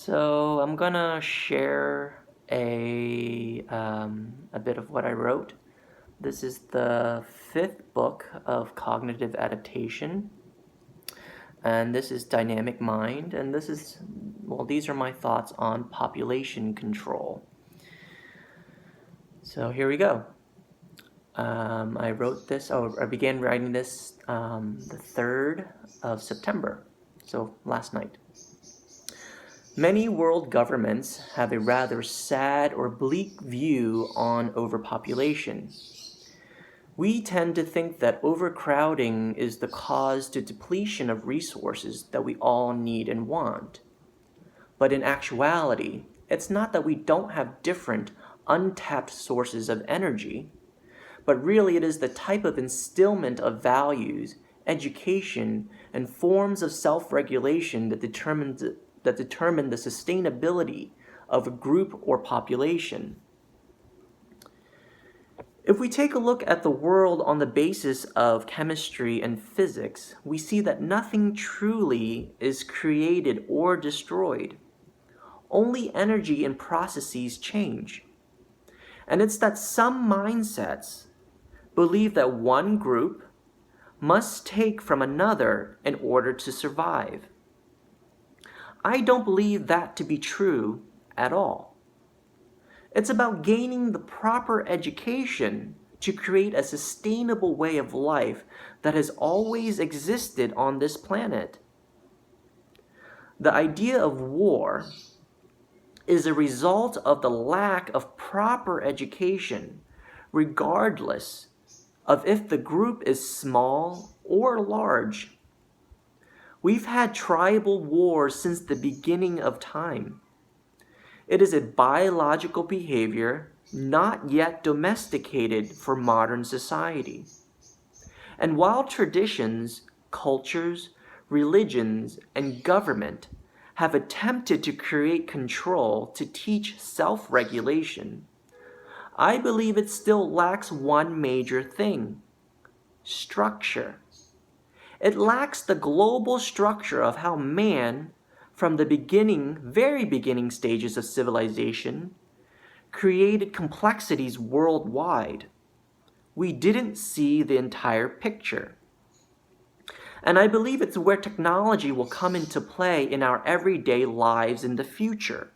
So I'm gonna share a bit of what I wrote. This is the fifth book of cognitive adaptation, and this is Dynamic Mind, and these are my thoughts on population control. So here we go. I began writing this the 3rd of September, so last night. Many world governments have a rather sad or bleak view on overpopulation. We tend to think that overcrowding is the cause to depletion of resources that we all need and want. But in actuality, it's not that we don't have different, untapped sources of energy, but really it is the type of instillment of values, education, and forms of self-regulation that determine the sustainability of a group or population. If we take a look at the world on the basis of chemistry and physics, we see that nothing truly is created or destroyed. Only energy and processes change. And it's that some mindsets believe that one group must take from another in order to survive. I don't believe that to be true at all. It's about gaining the proper education to create a sustainable way of life that has always existed on this planet. The idea of war is a result of the lack of proper education, regardless of if the group is small or large. We've had tribal wars since the beginning of time. It is a biological behavior not yet domesticated for modern society. And while traditions, cultures, religions, and government have attempted to create control to teach self-regulation, I believe it still lacks one major thing: structure. It lacks the global structure of how man, from the very beginning stages of civilization, created complexities worldwide. We didn't see the entire picture. And I believe it's where technology will come into play in our everyday lives in the future.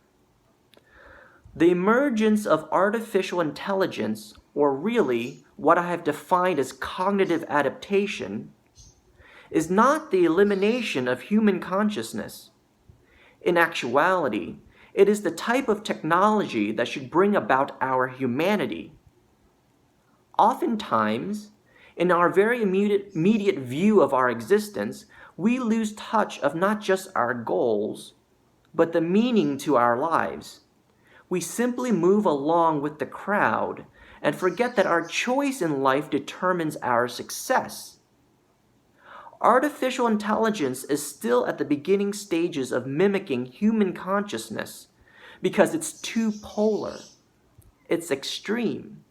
The emergence of artificial intelligence, or really what I have defined as cognitive adaptation, is not the elimination of human consciousness. In actuality, it is the type of technology that should bring about our humanity. Oftentimes, in our very immediate view of our existence, we lose touch of not just our goals, but the meaning to our lives. We simply move along with the crowd and forget that our choice in life determines our success. Artificial intelligence is still at the beginning stages of mimicking human consciousness because it's too polar. It's extreme.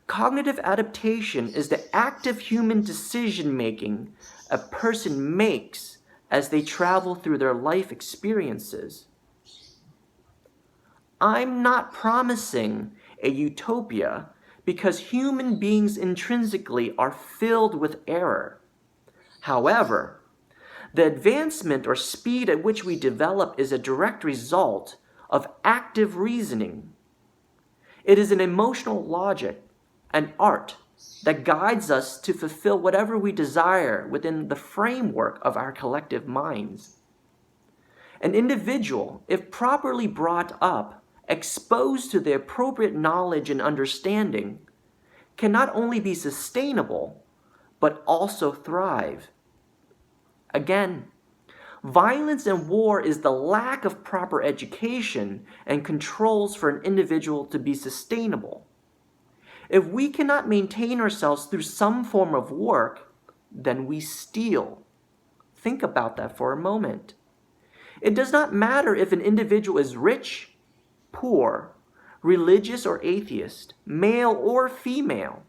Cognitive adaptation is the active human decision-making a person makes as they travel through their life experiences. I'm not promising a utopia because human beings intrinsically are filled with error. However, the advancement or speed at which we develop is a direct result of active reasoning. It is an emotional logic, an art that guides us to fulfill whatever we desire within the framework of our collective minds. An individual, if properly brought up, exposed to the appropriate knowledge and understanding, can not only be sustainable, but also thrive. Again, violence and war is the lack of proper education and controls for an individual to be sustainable. If we cannot maintain ourselves through some form of work, then we steal. Think about that for a moment. It does not matter if an individual is rich, poor, religious or atheist, male or female.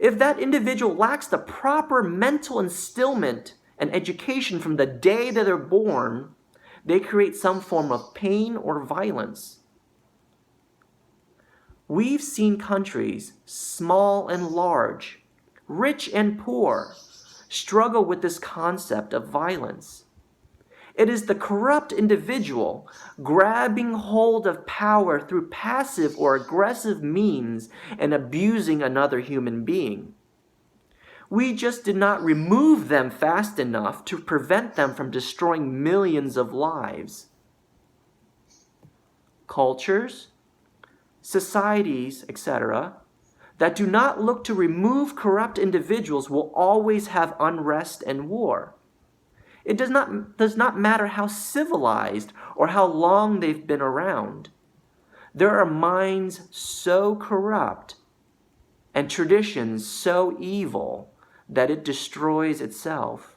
If that individual lacks the proper mental instillment and education from the day that they're born, They create some form of pain or violence. We've seen countries, small and large, rich and poor, struggle with this concept of violence. It is the corrupt individual grabbing hold of power through passive or aggressive means and abusing another human being. We just did not remove them fast enough to prevent them from destroying millions of lives. Cultures, societies, etc., that do not look to remove corrupt individuals will always have unrest and war. It does not matter how civilized or how long they've been around. There are minds so corrupt and traditions so evil that it destroys itself.